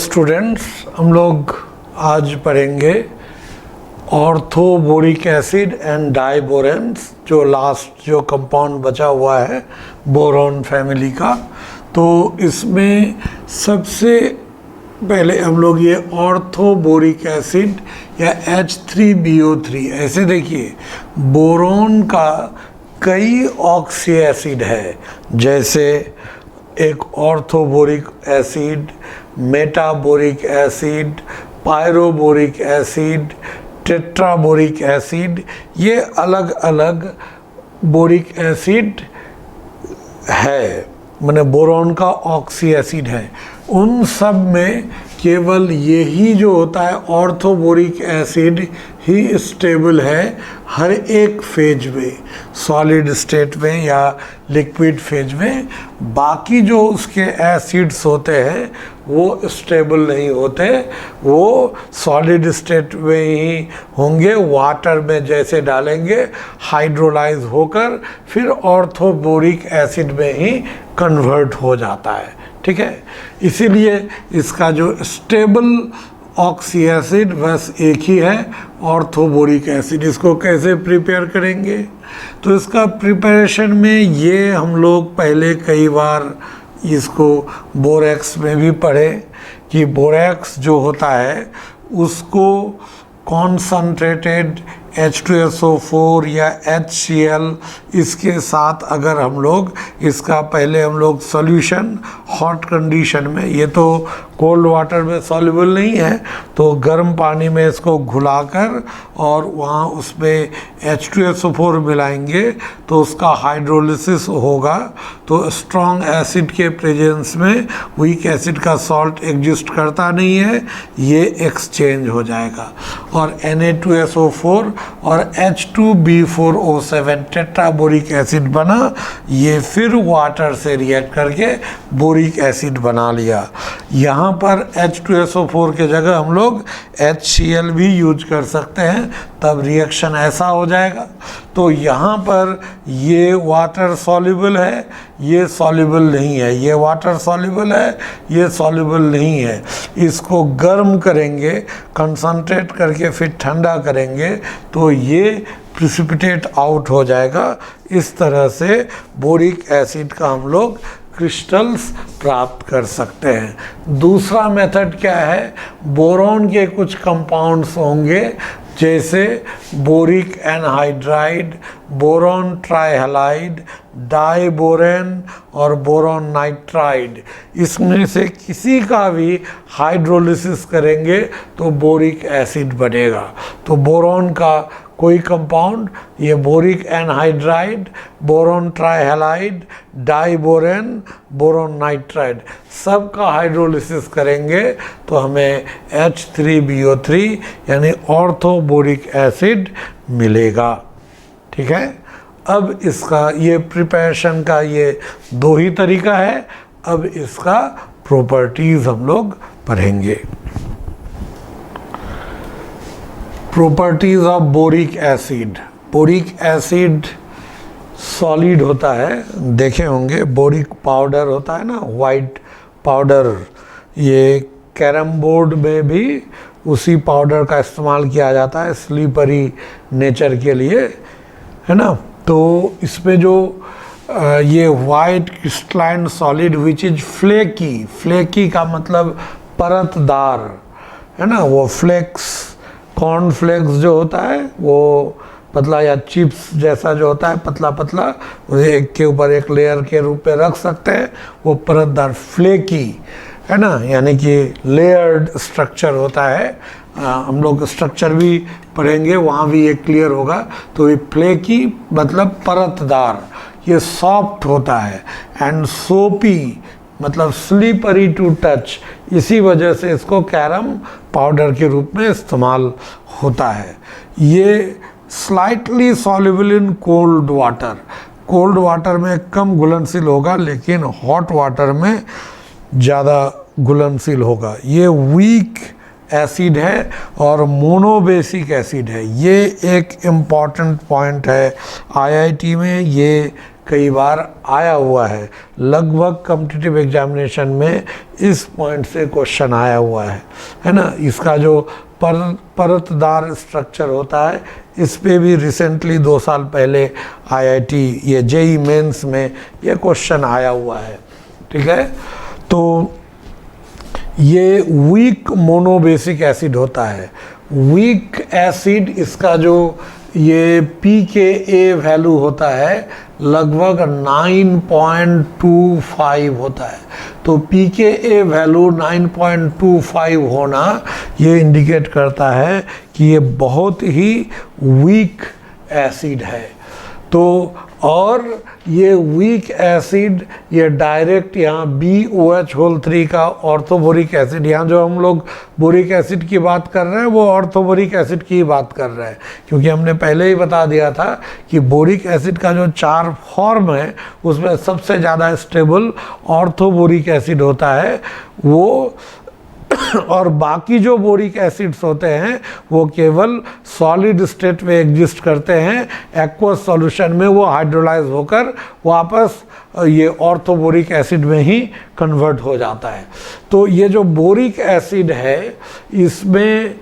Students, हम लोग आज पढ़ेंगे ऑर्थोबोरिक एसिड एंड डाइबोरेन्स, जो लास्ट जो कंपाउंड बचा हुआ है बोरॉन फैमिली का। तो इसमें सबसे पहले हम लोग ये ऑर्थोबोरिक एसिड या H3BO3, ऐसे देखिए बोरॉन का कई ऑक्सी एसिड है, जैसे एक orthoboric acid, metaboric acid, pyroboric acid, tetraboric acid, ये अलग अलग बोरिक एसिड है, माने बोरॉन का ऑक्सी एसिड है। उन सब में केवल यही जो होता है ऑर्थोबोरिक एसिड ही स्टेबल है हर एक फेज में, सॉलिड स्टेट में या लिक्विड फेज में। बाकी जो उसके एसिड्स होते हैं वो स्टेबल नहीं होते, वो सॉलिड स्टेट में ही होंगे, वाटर में जैसे डालेंगे हाइड्रोलाइज होकर फिर ऑर्थोबोरिक एसिड में ही कन्वर्ट हो जाता है। ठीक है, इसीलिए इसका जो स्टेबल ऑक्सी एसिड बस एक ही है, ऑर्थोबोरिक एसिड। इसको कैसे प्रिपेयर करेंगे? तो इसका प्रिपरेशन में ये हम लोग पहले कई बार इसको बोरेक्स में भी पढ़े कि बोरेक्स जो होता है उसको कॉन्सनट्रेटेड H2SO4 या HCl इसके साथ अगर हम लोग इसका पहले हम लोग सॉल्यूशन हॉट कंडीशन में, ये तो कोल्ड वाटर में सॉल्युबल नहीं है, तो गर्म पानी में इसको घुलाकर और वहाँ उसमें H2SO4 मिलाएंगे तो उसका हाइड्रोलिसिस होगा, तो स्ट्रॉन्ग एसिड के प्रेजेंस में वीक एसिड का सॉल्ट एग्जिस्ट करता नहीं है, ये एक्सचेंज हो जाएगा और Na2SO4 और H2B4O7 टेट्राबोरिक एसिड बना, ये फिर वाटर से रिएक्ट करके बोरिक एसिड बना लिया। यहाँ पर H2SO4 के जगह हम लोग HCl भी यूज कर सकते हैं, तब रिएक्शन ऐसा हो जाएगा। तो यहाँ पर ये वाटर सॉल्युबल है, ये सॉल्युबल नहीं है, ये वाटर सॉल्युबल है, ये सॉल्युबल नहीं है। इसको गर्म करेंगे, कंसंट्रेट करके फिर ठंडा करेंगे तो ये प्रिसिपिटेट आउट हो जाएगा। इस तरह से बोरिक एसिड का हम लोग क्रिस्टल्स प्राप्त कर सकते हैं। दूसरा मेथड क्या है? बोरॉन के कुछ कंपाउंड्स होंगे जैसे boric anhydride, boron trihalide, diborane और बोरॉन नाइट्राइड। इसमें से किसी का भी हाइड्रोलिसिस करेंगे तो बोरिक एसिड बनेगा। तो बोरॉन का कोई कंपाउंड, ये boric anhydride, boron trihalide, diborane, boron nitride, सब का हाइड्रोलिसिस करेंगे तो हमें H3BO3 यानी ऑर्थोबोरिक एसिड मिलेगा। ठीक है, अब इसका ये प्रिपरेशन का ये दो ही तरीका है। अब इसका प्रॉपर्टीज हम लोग पढ़ेंगे। Properties of boric acid. Boric acid solid होता है, देखे होंगे बोरिक पाउडर होता है ना, वाइट पाउडर, ये कैरम बोर्ड में भी उसी पाउडर का इस्तेमाल किया जाता है स्लीपरी नेचर के लिए, है ना। तो इसमें जो ये white crystalline solid which is flaky, flaky का मतलब परतदार, है ना। वो फ्लेक्स, कॉर्नफ्लेक्स जो होता है वो पतला, या चिप्स जैसा जो होता है पतला पतला, एक के ऊपर एक लेयर के रूप में रख सकते हैं, वो परतदार फ्लेकी, है ना, यानी कि लेयर्ड स्ट्रक्चर होता है। हम लोग स्ट्रक्चर भी पढ़ेंगे, वहाँ भी ये क्लियर होगा। तो ये फ्लेकी मतलब परतदार, ये सॉफ्ट होता है, एंड सोपी मतलब स्लीपरी टू टच, इसी वजह से इसको कैरम पाउडर के रूप में इस्तेमाल होता है। ये slightly soluble in cold water, cold water में कम घुलनशील होगा लेकिन हॉट वाटर में ज़्यादा घुलनशील होगा। ये वीक एसिड है और मोनोबेसिक एसिड है। ये एक इम्पॉर्टेंट पॉइंट है, आईआईटी में ये कई बार आया हुआ है, लगभग कॉम्पिटिटिव एग्जामिनेशन में इस पॉइंट से क्वेश्चन आया हुआ है ना। इसका जो परतदार स्ट्रक्चर होता है, इस पे भी रिसेंटली 2 साल पहले आईआईटी ये जेई मेंस में ये क्वेश्चन आया हुआ है, ठीक है। तो ये वीक मोनोबेसिक एसिड होता है। वीक एसिड, इसका जो ये pKa वैल्यू होता है लगभग 9.25 होता है। तो pKa वैल्यू 9.25 होना ये इंडिकेट करता है कि ये बहुत ही वीक एसिड है। तो और ये वीक एसिड ये डायरेक्ट यहाँ BOH3 का ऑर्थोबोरिक एसिड, यहाँ जो हम लोग बोरिक एसिड की बात कर रहे हैं वो ऑर्थोबोरिक एसिड की बात कर रहे हैं, क्योंकि हमने पहले ही बता दिया था कि बोरिक एसिड का जो 4 फॉर्म है उसमें सबसे ज़्यादा स्टेबल ऑर्थोबोरिक एसिड होता है वो। और बाकी जो बोरिक एसिड्स होते हैं वो केवल सॉलिड स्टेट में एग्जिस्ट करते हैं, एक्वस सॉल्यूशन में वो हाइड्रोलाइज होकर वापस ये ऑर्थोबोरिक एसिड में ही कन्वर्ट हो जाता है। तो ये जो बोरिक एसिड है इसमें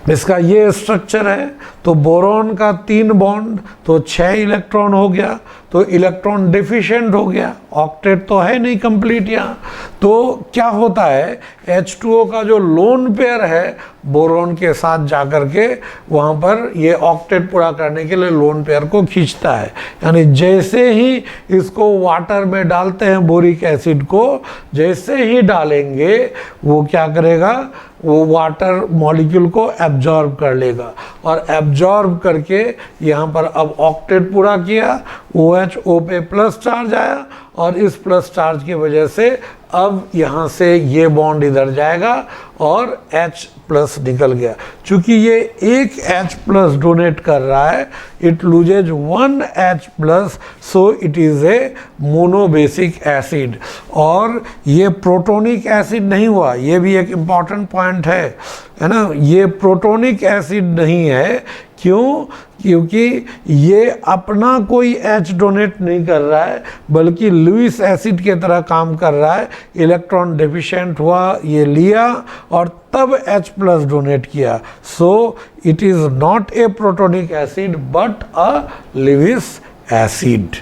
इसका ये स्ट्रक्चर है। तो बोरॉन का 3 बॉन्ड तो 6 इलेक्ट्रॉन हो गया, तो इलेक्ट्रॉन डेफिशिएंट हो गया, ऑक्टेट तो है नहीं कंप्लीट यहाँ। तो क्या होता है, H2O का जो लोन पेयर है बोरॉन के साथ जाकर के वहाँ पर ये ऑक्टेट पूरा करने के लिए लोन पेयर को खींचता है। यानी जैसे ही इसको वाटर में डालते हैं बोरिक एसिड को, जैसे ही डालेंगे वो क्या करेगा, वो वाटर मॉलिक्यूल को एब्जॉर्ब कर लेगा और एब्जॉर्ब करके यहाँ पर अब ऑक्टेट पूरा किया, OH-O पे प्लस चार्ज आया और इस प्लस चार्ज की वजह से अब यहाँ से ये बॉन्ड इधर जाएगा और H प्लस निकल गया। चूंकि ये एक H प्लस डोनेट कर रहा है, it loses 1 H plus, so it is a monobasic acid. और ये प्रोटोनिक एसिड नहीं हुआ, ये भी एक इम्पॉर्टेंट पॉइंट है ना। ये प्रोटोनिक एसिड नहीं है, क्यों? क्योंकि ये अपना कोई H डोनेट नहीं कर रहा है, बल्कि लुईस एसिड के तरह काम कर रहा है। इलेक्ट्रॉन डेफिशिएंट हुआ, ये लिया और तब H प्लस डोनेट किया। So it is not a protonic acid but a Lewis acid.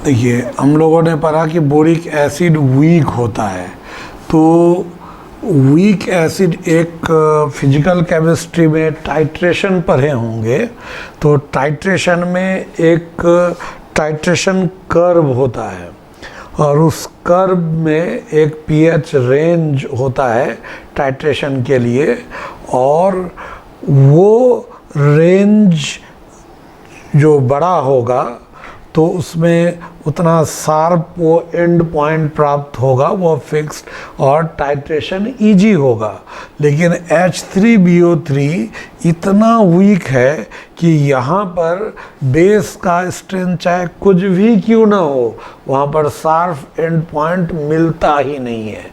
देखिए, हम लोगों ने पढ़ा कि बोरिक एसिड वीक होता है। तो वीक एसिड एक फिजिकल केमिस्ट्री में टाइट्रेशन पढ़े होंगे। तो टाइट्रेशन में एक टाइट्रेशन कर्व होता है और उस कर्व में एक pH रेंज होता है टाइट्रेशन के लिए, और वो रेंज जो बड़ा होगा तो उसमें उतना शार्प वो एंड पॉइंट प्राप्त होगा, वो फिक्स्ड और टाइट्रेशन इजी होगा। लेकिन H3BO3 इतना वीक है कि यहाँ पर बेस का स्ट्रेंथ चाहे कुछ भी क्यों ना हो, वहाँ पर शार्प एंड पॉइंट मिलता ही नहीं है।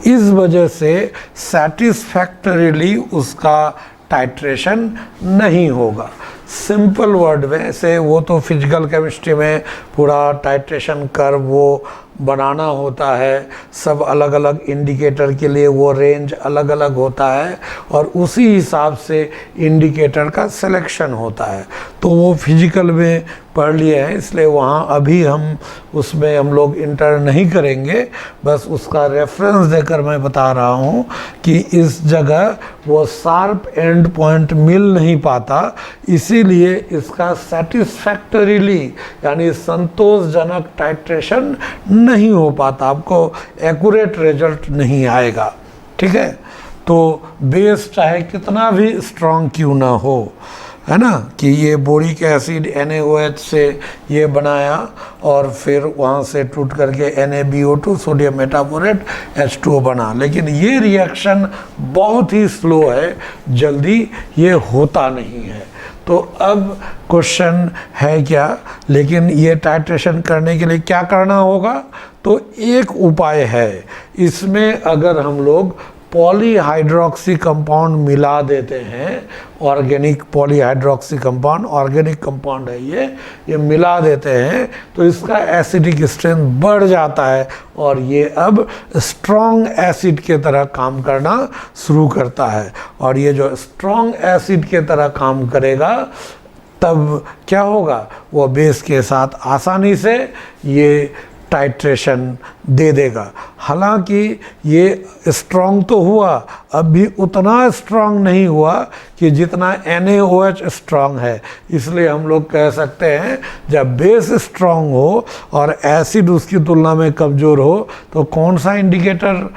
इस वजह से सैटिस्फैक्टरीली उसका टाइट्रेशन नहीं होगा। सिंपल वर्ड में से वो तो फिजिकल केमिस्ट्री में पूरा टाइट्रेशन कर्व वो बनाना होता है, सब अलग अलग इंडिकेटर के लिए वो रेंज अलग अलग होता है और उसी हिसाब से इंडिकेटर का सिलेक्शन होता है। तो वो फिजिकल में पढ़ लिए हैं, इसलिए वहाँ अभी हम उसमें हम लोग इंटर नहीं करेंगे। बस उसका रेफरेंस देकर मैं बता रहा हूँ कि इस जगह वो शार्प एंड पॉइंट मिल नहीं पाता, इसीलिए इसका सेटिस्फैक्टरीली यानी संतोषजनक टाइट्रेशन नहीं हो पाता, आपको एक्यूरेट रिजल्ट नहीं आएगा। ठीक है, तो बेस चाहे कितना भी स्ट्रॉन्ग क्यों ना हो, है ना, कि ये बोरिक एसिड NaOH से ये बनाया और फिर वहाँ से टूट करके NaBO2 सोडियम मेटाबोरेट H2O बना, लेकिन ये रिएक्शन बहुत ही स्लो है, जल्दी ये होता नहीं है। तो अब क्वेश्चन है क्या, लेकिन ये टाइट्रेशन करने के लिए क्या करना होगा? तो एक उपाय है, इसमें अगर हम लोग पॉलीहाइड्रोक्सी कंपाउंड मिला देते हैं, organic polyhydroxy compound, organic compound है ये मिला देते हैं तो इसका एसिडिक स्ट्रेंथ बढ़ जाता है और ये अब स्ट्रॉन्ग एसिड के तरह काम करना शुरू करता है। और ये जो स्ट्रॉन्ग एसिड के तरह काम करेगा तब क्या होगा, वो बेस के साथ आसानी से ये टाइट्रेशन दे देगा। हालांकि ये स्ट्रॉन्ग तो हुआ, अब भी उतना स्ट्रॉन्ग नहीं हुआ कि जितना NaOH स्ट्रॉन्ग है। इसलिए हम लोग कह सकते हैं जब बेस स्ट्रॉन्ग हो और एसिड उसकी तुलना में कमज़ोर हो तो कौन सा इंडिकेटर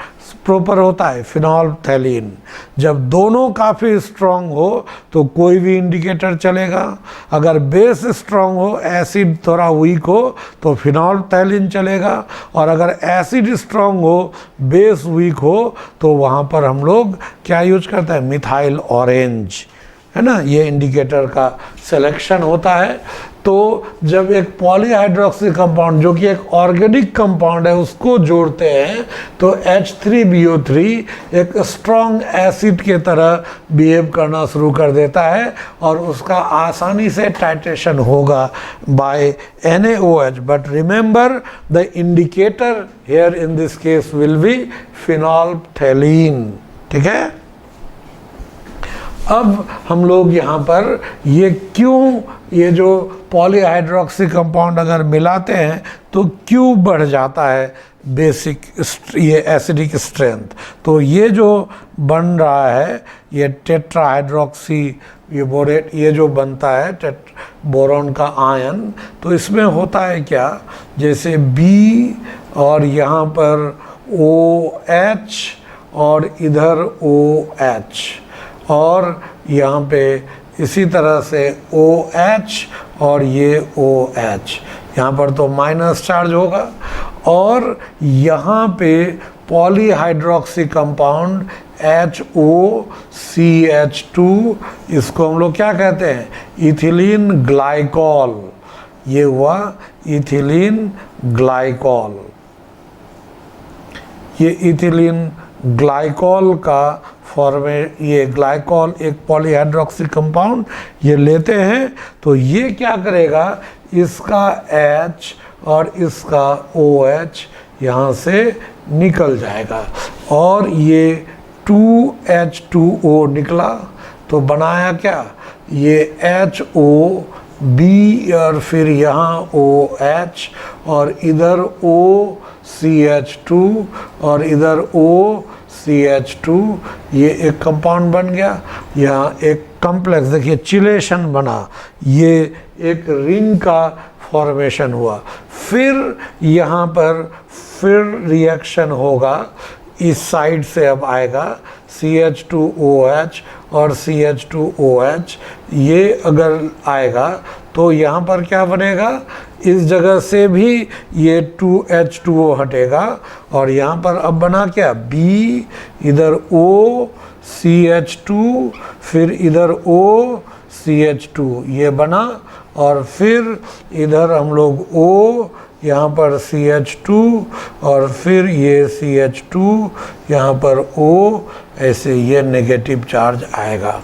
प्रॉपर होता है, फिनोल्फथैलीन। जब दोनों काफ़ी स्ट्रॉन्ग हो तो कोई भी इंडिकेटर चलेगा। अगर बेस स्ट्रॉन्ग हो, एसिड थोड़ा वीक हो तो फिनोल्फथैलीन चलेगा, और अगर एसिड स्ट्रॉन्ग हो, बेस वीक हो तो वहाँ पर हम लोग क्या यूज करते हैं, मिथाइल ऑरेंज, है ना। ये इंडिकेटर का सिलेक्शन होता है। तो जब एक पॉलीहाइड्रोक्सी कंपाउंड जो कि एक ऑर्गेनिक कंपाउंड है उसको जोड़ते हैं तो H3BO3 एक स्ट्रॉन्ग एसिड के तरह बिहेव करना शुरू कर देता है और उसका आसानी से टाइट्रेशन होगा by NaOH। But remember the indicator here in this case will be phenolphthalein, ठीक है। अब हम लोग यहाँ पर ये क्यों, ये जो पॉलीहाइड्रोक्सी कंपाउंड अगर मिलाते हैं तो क्यों बढ़ जाता है बेसिक ये एसिडिक स्ट्रेंथ। तो ये जो बन रहा है ये टेट्राहाइड्रोक्सी ये बोरेट, ये जो बनता है बोरॉन का आयन, तो इसमें होता है क्या, जैसे B और यहाँ पर OH और इधर OH और यहाँ पे इसी तरह से OH और ये OH, यहाँ पर तो माइनस चार्ज होगा। और यहाँ पे पॉलीहाइड्रोक्सी कंपाउंड HOCH2, इसको हम लोग क्या कहते हैं, इथिलीन ग्लाइकॉल। ये हुआ इथिलीन ग्लाइकॉल। ये इथिलीन ग्लाइकॉल का ये ग्लाइकॉल एक पॉलीहाइड्रोक्सी कंपाउंड ये लेते हैं तो ये क्या करेगा, इसका H और इसका OH यहाँ से निकल जाएगा और ये 2H2O निकला तो बनाया क्या, ये HOB और फिर यहाँ OH और इधर OCH2 और इधर OCH2, ये एक कंपाउंड बन गया। यहाँ एक कॉम्प्लेक्स देखिए चिलेशन बना, ये एक रिंग का फॉर्मेशन हुआ। फिर यहाँ पर फिर रिएक्शन होगा, इस साइड से अब आएगा CH2OH और CH2OH, ये अगर आएगा तो यहाँ पर क्या बनेगा, इस जगह से भी ये 2H2O हटेगा और यहाँ पर अब बना क्या, B, इधर OCH2 फिर इधर OCH2 ये बना और फिर इधर हम लोग O, यहाँ पर CH2 और फिर ये CH2 यहाँ पर O, ऐसे ये नेगेटिव चार्ज आएगा।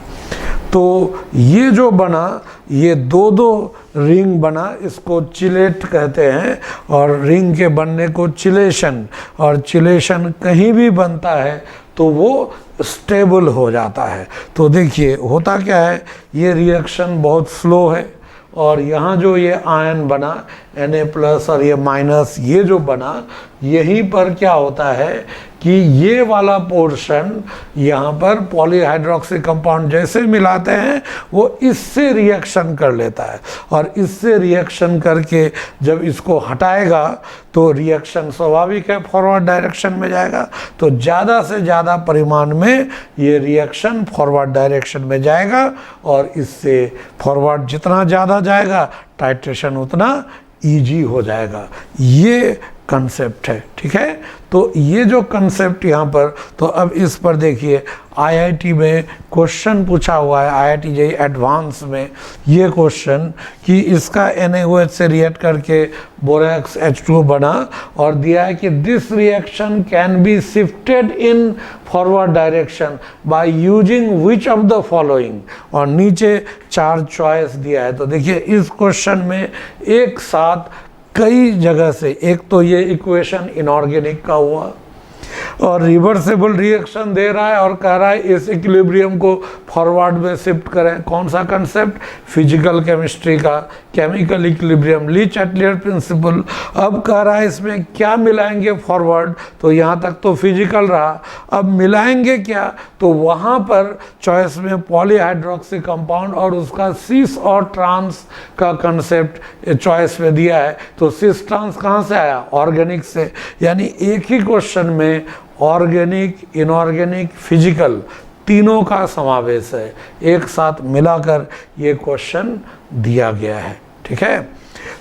तो ये जो बना, ये दो रिंग बना, इसको चिलेट कहते हैं और रिंग के बनने को चिलेशन, और चिलेशन कहीं भी बनता है तो वो स्टेबल हो जाता है। तो देखिए होता क्या है, ये रिएक्शन बहुत स्लो है और यहाँ जो ये आयन बना Na+ और ये माइनस, ये जो बना, यहीं पर क्या होता है कि ये वाला पोर्शन यहाँ पर पॉलीहाइड्रोक्सी कंपाउंड जैसे मिलाते हैं वो इससे रिएक्शन कर लेता है और इससे रिएक्शन करके जब इसको हटाएगा तो रिएक्शन स्वाभाविक है फॉरवर्ड डायरेक्शन में जाएगा। तो ज़्यादा से ज़्यादा परिमाण में ये रिएक्शन फॉरवर्ड डायरेक्शन में जाएगा और इससे फॉरवर्ड जितना ज़्यादा जाएगा टाइट्रेशन उतना ईजी हो जाएगा। ये कंसेप्ट है, ठीक है। तो ये जो कंसेप्ट यहाँ पर, तो अब इस पर देखिए आईआईटी में क्वेश्चन पूछा हुआ है, आईआईटी जेईई एडवांस में ये क्वेश्चन कि इसका NaOH से रिएक्ट करके बोरेक्स H2O बना और दिया है कि this reaction can be shifted in forward direction by using which of the following, और नीचे 4 चॉइस दिया है। तो देखिए इस क्वेश्चन में एक साथ कई जगह से, एक तो ये इक्वेशन इनऑर्गेनिक का हुआ और रिवर्सेबल रिएक्शन दे रहा है और कह रहा है इस इक्विलिब्रियम को फॉरवर्ड में शिफ्ट करें। कौन सा कंसेप्ट? फिजिकल केमिस्ट्री का, केमिकल इक्विलिब्रियम, लीच-एटलियर प्रिंसिपल। अब कह रहा है इसमें क्या मिलाएंगे फॉरवर्ड, तो यहाँ तक तो फिजिकल रहा, अब मिलाएंगे क्या, तो वहाँ पर चॉइस में पॉलीहाइड्रोक्सी कंपाउंड और उसका सिस और ट्रांस का कंसेप्ट चॉइस में दिया है। तो सिस ट्रांस कहाँ से आया? ऑर्गेनिक से। यानी एक ही क्वेश्चन में ऑर्गेनिक, इनऑर्गेनिक, फिजिकल तीनों का समावेश है, एक साथ मिलाकर ये क्वेश्चन दिया गया है, ठीक है।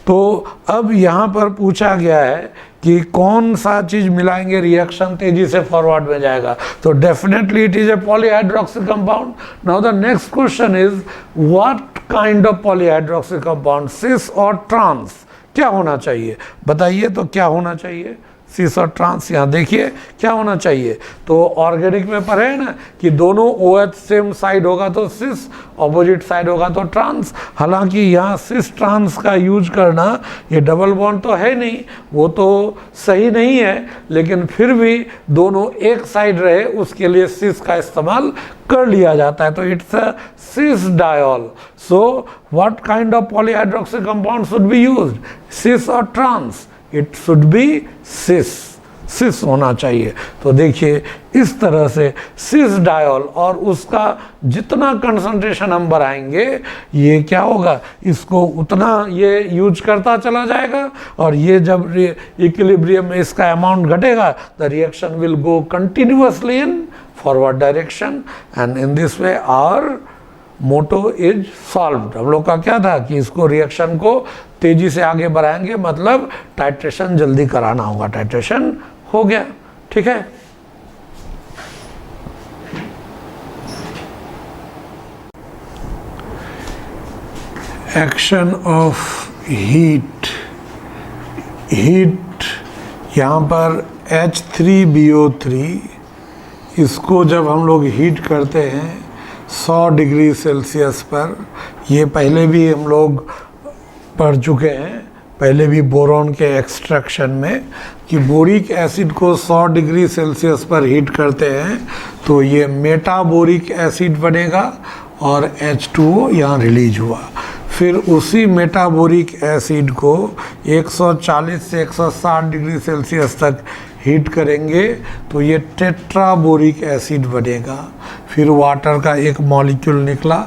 तो अब यहाँ पर पूछा गया है कि कौन सा चीज़ मिलाएंगे रिएक्शन तेजी से फॉरवर्ड में जाएगा, तो definitely it is a polyhydroxy compound. Now the next question is what kind of polyhydroxy compound, cis और ट्रांस क्या होना चाहिए, बताइए। तो क्या होना चाहिए? सिस और ट्रांस। यहाँ देखिए क्या होना चाहिए, तो ऑर्गेनिक में पढ़े है ना कि दोनों OH सेम साइड होगा तो सिस, ऑपोजिट साइड होगा तो ट्रांस। हालांकि यहाँ सिस ट्रांस का यूज करना, ये डबल बॉन्ड तो है नहीं, वो तो सही नहीं है, लेकिन फिर भी दोनों एक साइड रहे उसके लिए सिस का इस्तेमाल कर लिया जाता है। तो it's a cis diol. So what kind of polyhydroxy compound should be used, cis और trans? It should be cis, cis होना चाहिए। तो देखिए इस तरह से सिस डायोल, और उसका जितना कंसंट्रेशन हम बढ़ाएंगे ये क्या होगा, इसको उतना ये यूज करता चला जाएगा, और ये जब इक्विलिब्रियम में इसका अमाउंट घटेगा the reaction will go continuously in forward direction, and in this way our motto is solved. हम लोग का क्या था कि इसको रिएक्शन को तेजी से आगे बढ़ाएंगे, मतलब टाइट्रेशन जल्दी कराना होगा। टाइट्रेशन हो गया, ठीक है। एक्शन ऑफ हीट, हीट यहाँ पर H3BO3, इसको जब हम लोग हीट करते हैं 100 डिग्री सेल्सियस पर, ये पहले भी हम लोग पढ़ चुके हैं, पहले भी बोरॉन के एक्सट्रैक्शन में, कि बोरिक एसिड को 100 डिग्री सेल्सियस पर हीट करते हैं तो ये मेटाबोरिक एसिड बनेगा और H2O यहाँ रिलीज हुआ। फिर उसी मेटाबोरिक एसिड को 140 से 160 डिग्री सेल्सियस तक हीट करेंगे तो ये टेट्राबोरिक एसिड बनेगा। फिर वाटर का एक मॉलिक्यूल निकला,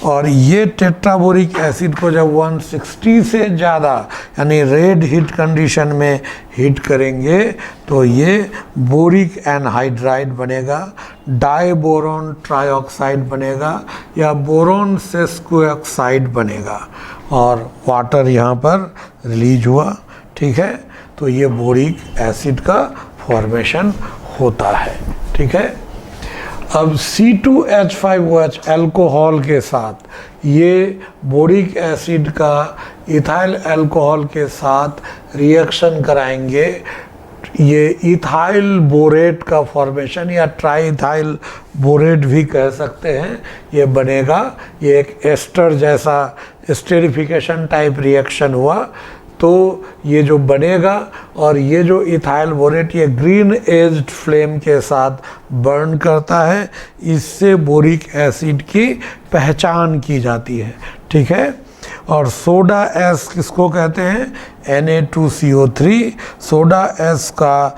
और ये टेट्राबोरिक एसिड को जब 160 से ज़्यादा यानी रेड हीट कंडीशन में हीट करेंगे तो ये बोरिक एनहाइड्राइड बनेगा, डाइबोरॉन ट्राइऑक्साइड बनेगा, या बोरॉन सेस्क्विऑक्साइड बनेगा, और वाटर यहाँ पर रिलीज हुआ, ठीक है। तो ये बोरिक एसिड का फॉर्मेशन होता है, ठीक है। अब C2H5OH अल्कोहल के साथ, ये बोरिक एसिड का इथाइल अल्कोहल के साथ रिएक्शन कराएंगे, ये इथाइल बोरेट का फॉर्मेशन या ट्राइथाइल बोरेट भी कह सकते हैं, ये बनेगा। ये एक एस्टर जैसा एस्टेरिफिकेशन टाइप रिएक्शन हुआ, तो ये जो बनेगा, और ये जो इथाइल बोरेट ये ग्रीन एज्ड फ्लेम के साथ बर्न करता है, इससे बोरिक एसिड की पहचान की जाती है, ठीक है। और सोडा एस किसको कहते हैं? Na2CO3। सोडा एस का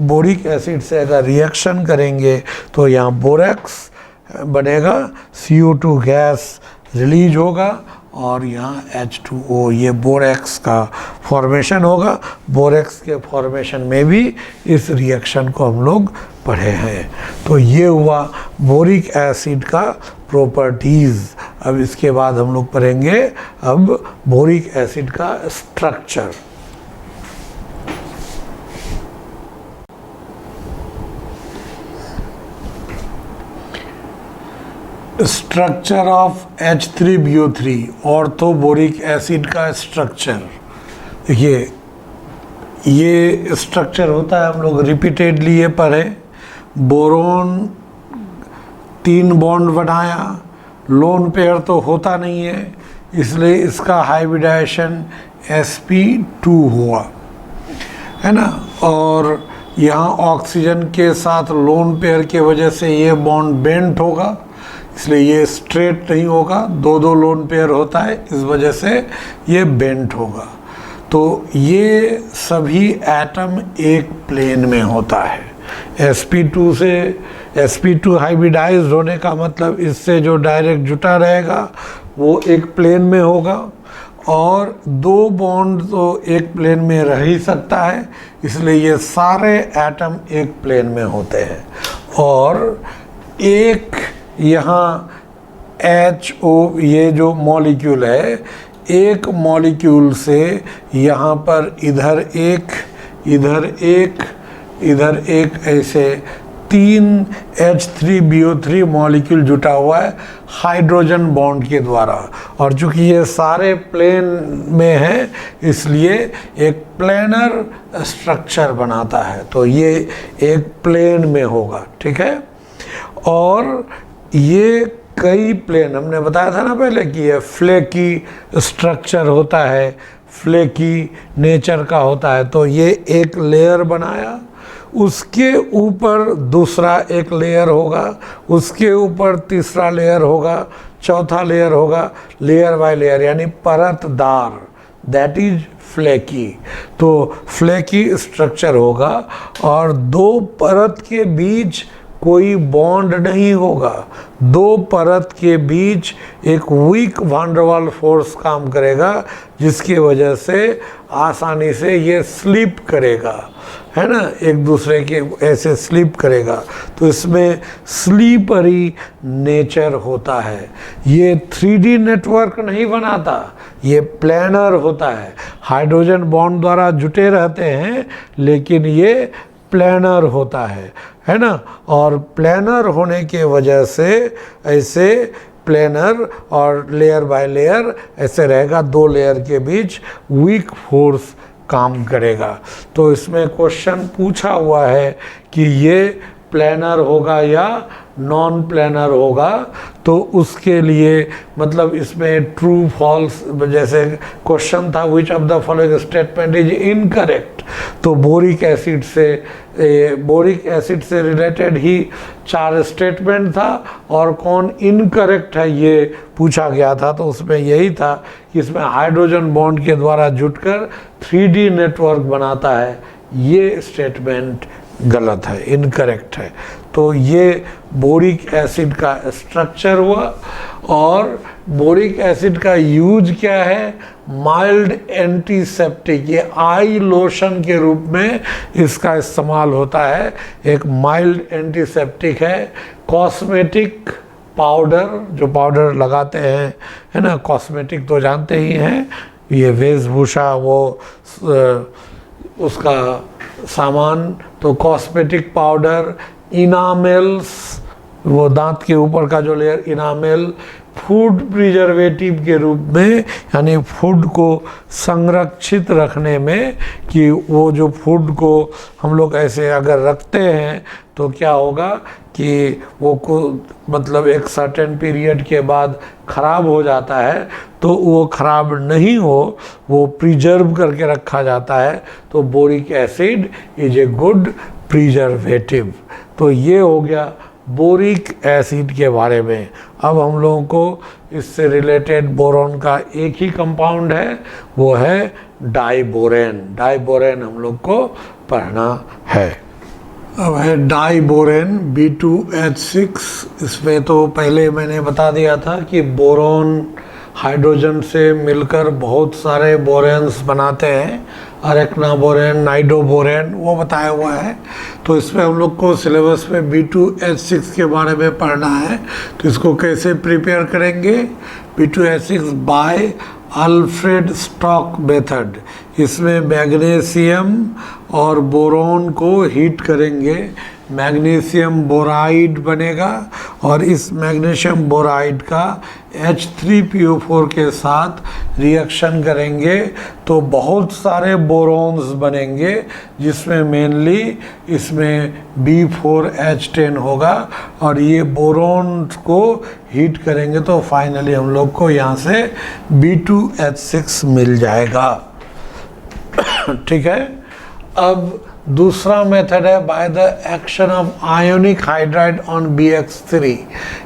बोरिक एसिड से अगर रिएक्शन करेंगे तो यहाँ बोरेक्स बनेगा, CO2 गैस रिलीज होगा, और यहाँ H2O ये बोरेक्स का फॉर्मेशन होगा। बोरेक्स के फॉर्मेशन में भी इस रिएक्शन को हम लोग पढ़े हैं। तो ये हुआ बोरिक एसिड का प्रॉपर्टीज़। अब इसके बाद हम लोग पढ़ेंगे अब बोरिक एसिड का structure. Structure of H3BO3 orthoboric acid का स्ट्रक्चर। देखिए ये स्ट्रक्चर होता है, हम लोग रिपीटेडली ये पढ़े। बोरोन 3 बॉन्ड बनाया, लोन पेयर तो होता नहीं है, इसलिए इसका हाइब्रिडाइजेशन sp2 हुआ, है ना। और यहाँ ऑक्सीजन के साथ लोन पेयर के वजह से ये बॉन्ड बेंट होगा, इसलिए ये स्ट्रेट नहीं होगा, 2-2 लोन पेयर होता है, इस वजह से ये बेंट होगा। तो ये सभी एटम एक प्लेन में होता है। sp2 से sp2 हाइब्रिडाइज्ड होने का मतलब इससे जो डायरेक्ट जुटा रहेगा वो एक प्लेन में होगा, और 2 बॉन्ड तो एक प्लेन में रह ही सकता है, इसलिए ये सारे एटम एक प्लेन में होते हैं। और एक यहाँ HO ये जो मॉलिक्यूल है, एक मॉलिक्यूल से यहाँ पर इधर एक, इधर एक, इधर एक, ऐसे 3 H3BO3 मॉलिक्यूल जुटा हुआ है हाइड्रोजन बॉन्ड के द्वारा। और चूंकि ये सारे प्लेन में है इसलिए एक प्लेनर स्ट्रक्चर बनाता है, तो ये एक प्लेन में होगा, ठीक है। और ये कई प्लेन, हमने बताया था ना पहले कि ये फ्लेकी स्ट्रक्चर होता है, फ्लेकी नेचर का होता है। तो ये एक लेयर बनाया, उसके ऊपर दूसरा एक लेयर होगा, उसके ऊपर तीसरा लेयर होगा, चौथा लेयर होगा, लेयर बाय लेयर, यानी परतदार, दैट इज फ्लेकी। तो फ्लेकी स्ट्रक्चर होगा और 2 परत के बीच कोई बॉन्ड नहीं होगा। 2 परत के बीच एक week van der Waals force काम करेगा, जिसकी वजह से आसानी से ये स्लिप करेगा, है ना, एक दूसरे के ऐसे स्लिप करेगा। तो इसमें स्लीपरी नेचर होता है। ये 3D नेटवर्क नहीं बनाता, ये प्लेनर होता है। हाइड्रोजन बॉन्ड द्वारा जुटे रहते हैं, लेकिन ये प्लेनर होता है ना। और प्लेनर होने के वजह से ऐसे प्लेनर और लेयर बाय लेयर ऐसे रहेगा, 2 लेयर के बीच वीक फोर्स काम करेगा। तो इसमें क्वेश्चन पूछा हुआ है कि ये प्लेनर होगा या नॉन प्लेनर होगा, तो उसके लिए मतलब इसमें ट्रू फॉल्स, जैसे क्वेश्चन था which of the following statement is incorrect, तो बोरिक एसिड से रिलेटेड ही 4 स्टेटमेंट था, और कौन इनकरेक्ट है ये पूछा गया था। तो उसमें यही था कि इसमें हाइड्रोजन बॉन्ड के द्वारा जुटकर 3D नेटवर्क बनाता है, ये स्टेटमेंट गलत है, इनकरेक्ट है। तो ये बोरिक एसिड का स्ट्रक्चर हुआ। और बोरिक एसिड का यूज क्या है? माइल्ड एंटीसेप्टिक, ये आई लोशन के रूप में इसका इस्तेमाल होता है, एक माइल्ड एंटीसेप्टिक है। कॉस्मेटिक पाउडर, जो पाउडर लगाते हैं, है ना, कॉस्मेटिक तो जानते ही हैं, ये वेशभूषा वो उसका सामान, तो कॉस्मेटिक पाउडर, इनामेल्स, वो दांत के ऊपर का जो लेयर, इनामेल, फूड प्रिजर्वेटिव के रूप में, यानी फूड को संरक्षित रखने में, कि वो जो फूड को हम लोग ऐसे अगर रखते हैं तो क्या होगा कि वो को मतलब एक सर्टेन पीरियड के बाद ख़राब हो जाता है, तो वो ख़राब नहीं हो, वो प्रिजर्व करके रखा जाता है। तो boric acid is a good preservative. तो ये हो गया बोरिक एसिड के बारे में। अब हम लोगों को इससे रिलेटेड बोरॉन का एक ही कंपाउंड है, वो है डाइबोरेन। डाइबोरेन हम लोग को पढ़ना है। अब है डाइबोरेन B2H6। इसमें तो पहले मैंने बता दिया था कि बोरॉन हाइड्रोजन से मिलकर बहुत सारे बोरेन्स बनाते हैं, अरेक्ना बोरेन, नाइडो बोरेन, वो बताया हुआ है। तो इसमें हम लोग को सिलेबस में B2H6 के बारे में पढ़ना है। तो इसको कैसे प्रिपेयर करेंगे? B2H6 by Alfred Stock method. इसमें मैग्नीशियम और बोरॉन को हीट करेंगे, मैग्नीशियम बोराइड बनेगा और इस मैग्नीशियम बोराइड का H3PO4 के साथ रिएक्शन करेंगे तो बहुत सारे बोरॉन्स बनेंगे, जिसमें मेनली इसमें B4H10 होगा और ये बोरॉन्स को हीट करेंगे तो फाइनली हम लोग को यहाँ से B2H6 मिल जाएगा। ठीक है। अब दूसरा मेथड है by the action of ionic hydride on BH3।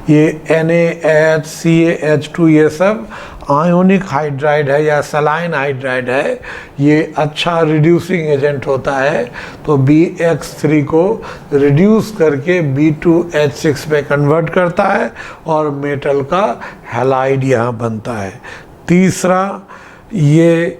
ये NaH, CaH2 ये सब आयोनिक हाइड्राइड है या सलाइन हाइड्राइड है। ये अच्छा रिड्यूसिंग एजेंट होता है, तो BH3 को रिड्यूस करके B2H6 में कन्वर्ट करता है और मेटल का हैलाइड यहाँ बनता है। तीसरा, ये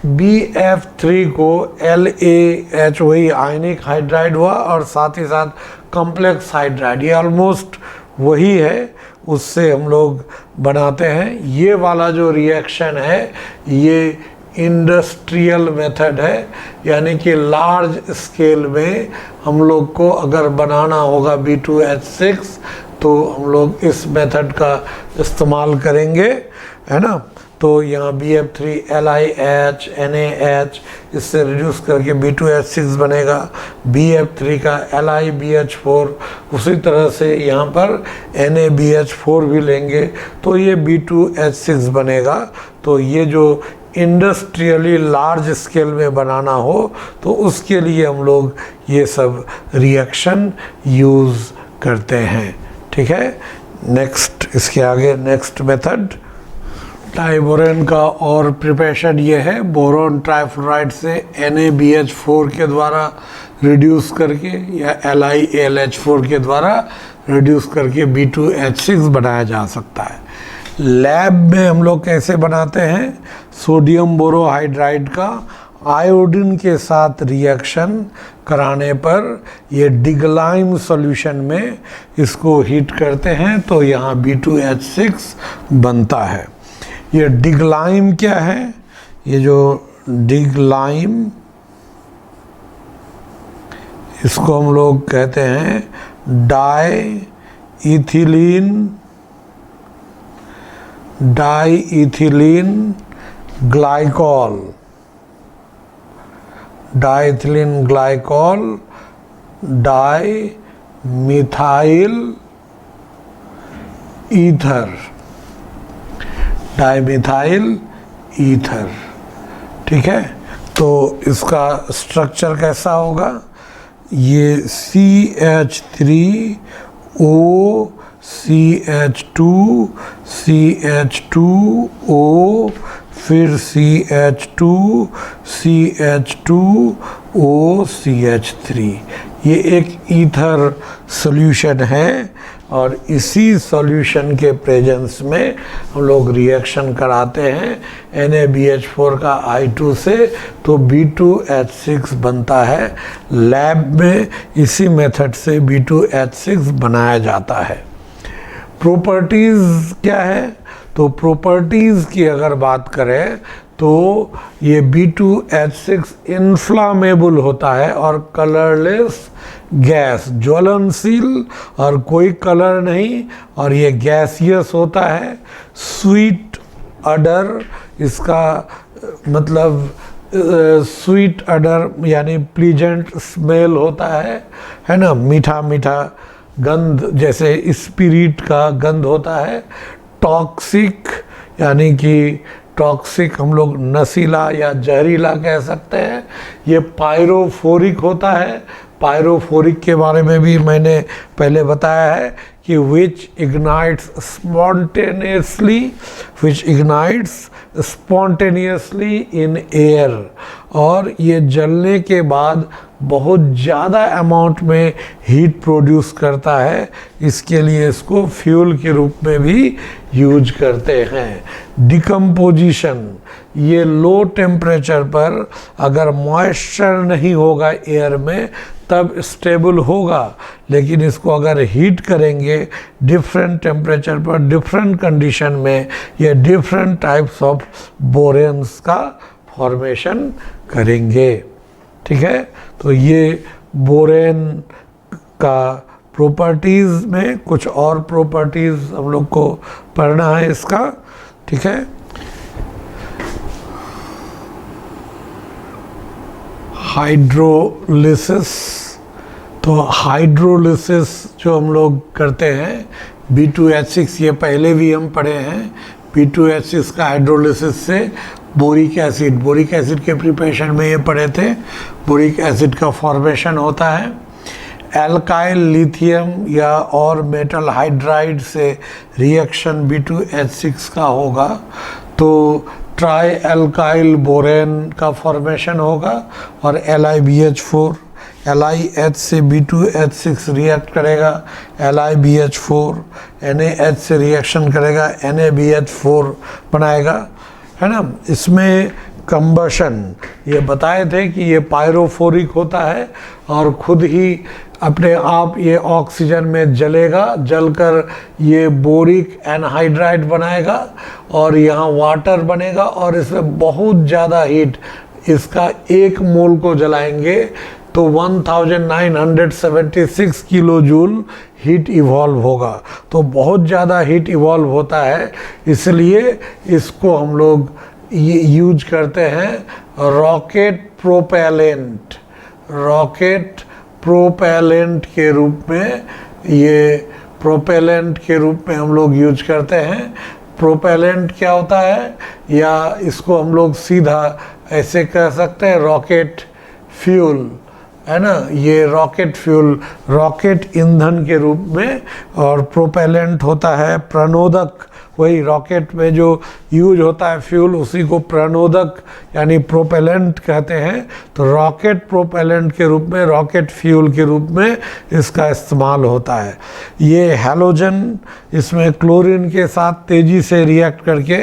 BF3 को LaH वही आयनिक हाइड्राइड हुआ और साथ ही साथ कॉम्प्लेक्स हाइड्राइड, ये ऑलमोस्ट वही है, उससे हम लोग बनाते हैं। ये वाला जो रिएक्शन है ये इंडस्ट्रियल मेथड है, यानी कि लार्ज स्केल में हम लोग को अगर बनाना होगा B2H6 तो हम लोग इस मेथड का इस्तेमाल करेंगे, है ना। तो यहाँ BF3 LiH NaH इससे रिड्यूस करके B2H6 बनेगा, BF3 का LiBH4 उसी तरह से यहाँ पर NaBH4 भी लेंगे तो ये B2H6 बनेगा। तो ये जो इंडस्ट्रियली लार्ज स्केल में बनाना हो तो उसके लिए हम लोग ये सब रिएक्शन यूज़ करते हैं। ठीक है। नेक्स्ट, इसके आगे नेक्स्ट मेथड डाइबोरेन का और प्रिपरेशन ये है, बोरोन ट्राइफ्लोराइड से NaBH4 के द्वारा रिड्यूस करके या LiAlH4 के द्वारा रिड्यूस करके B2H6 बनाया जा सकता है। लैब में हम लोग कैसे बनाते हैं, सोडियम बोरोहाइड्राइड का आयोडीन के साथ रिएक्शन कराने पर ये डिग्लाइम सॉल्यूशन में इसको हीट करते हैं तो यहाँ B2H6 बनता है। ये डिग्लाइम क्या है, ये जो डिग्लाइम इसको हम लोग कहते हैं diethylene glycol, diethylene glycol di methyl ether, dimethyl ether. ठीक है। तो इसका स्ट्रक्चर कैसा होगा, ये CH3O CH2 CH2O फिर CH2 CH2O CH3, ये एक ईथर सॉल्यूशन है और इसी सॉल्यूशन के प्रेजेंस में हम लोग रिएक्शन कराते हैं NaBH4 का I2 से तो B2H6 बनता है। लैब में इसी मेथड से B2H6 बनाया जाता है। प्रॉपर्टीज़ क्या है, तो प्रॉपर्टीज़ की अगर बात करें तो ये B2H6 इन्फ्लामेबल होता है और कलरलेस गैस, ज्वलनशील और कोई कलर नहीं, और ये गैसियस होता है। स्वीट अडर, इसका मतलब स्वीट अडर यानी प्लीजेंट स्मेल होता है ना, मीठा मीठा गंध जैसे स्पिरिट का गंध होता है। टॉक्सिक यानी कि टॉक्सिक हम लोग नशीला या जहरीला कह सकते हैं। ये पायरोफोरिक होता है, पायरोफोरिक के बारे में भी मैंने पहले बताया है कि विच इग्नाइट्स स्पॉन्टेनियसली इन एयर, और ये जलने के बाद बहुत ज़्यादा अमाउंट में हीट प्रोड्यूस करता है, इसके लिए इसको फ्यूल के रूप में भी यूज करते हैं। डिकम्पोजिशन, ये लो टेम्परेचर पर अगर मॉइस्चर नहीं होगा एयर में तब स्टेबल होगा, लेकिन इसको अगर हीट करेंगे डिफरेंट टेम्परेचर पर डिफरेंट कंडीशन में ये डिफरेंट टाइप्स ऑफ बोरेन्स का फॉर्मेशन करेंगे। ठीक है। तो ये बोरेन इसका प्रॉपर्टीज़ में कुछ और प्रॉपर्टीज़ हम लोग को पढ़ना है इसका, ठीक है। हाइड्रोलिसिस, तो हाइड्रोलिसिस जो हम लोग करते हैं B2H6, ये पहले भी हम पढ़े हैं। B2H6 का हाइड्रोलिसिस से बोरिक एसिड के प्रिपरेशन में ये पढ़े थे। बोरिक एसिड का फॉर्मेशन होता है। एल्काइल लिथियम या और मेटल हाइड्राइड से रिएक्शन B2H6 का होगा तो ट्राई एल्काइल बोरेन का फॉर्मेशन होगा और LiBH4, LiH से B2H6 रिएक्ट करेगा, LiBH4 NaH से रिएक्शन करेगा, NaBH4 बनाएगा, है ना। इसमें कंबशन ये बताए थे कि ये पायरोफोरिक होता है और खुद ही अपने आप ये ऑक्सीजन में जलेगा, जलकर ये बोरिक एनहाइड्राइड बनाएगा और यहाँ वाटर बनेगा और इसमें बहुत ज़्यादा हीट, इसका 1 मोल को जलाएंगे तो 1976 किलो जूल हीट इवॉल्व होगा। तो बहुत ज़्यादा हीट इवॉल्व होता है, इसलिए इसको हम लोग ये यूज करते हैं रॉकेट प्रोपेलेंट के रूप में। ये प्रोपेलेंट के रूप में हम लोग यूज करते हैं। प्रोपेलेंट क्या होता है, या इसको हम लोग सीधा ऐसे कह सकते हैं रॉकेट फ्यूल, है ना। ये रॉकेट फ्यूल, रॉकेट ईंधन के रूप में, और प्रोपेलेंट होता है प्रणोदक। वही रॉकेट में जो यूज होता है फ्यूल, उसी को प्रणोदक यानी प्रोपेलेंट कहते हैं। तो रॉकेट प्रोपेलेंट के रूप में, रॉकेट फ्यूल के रूप में इसका इस्तेमाल होता है। ये हैलोजन, इसमें क्लोरीन के साथ तेज़ी से रिएक्ट करके,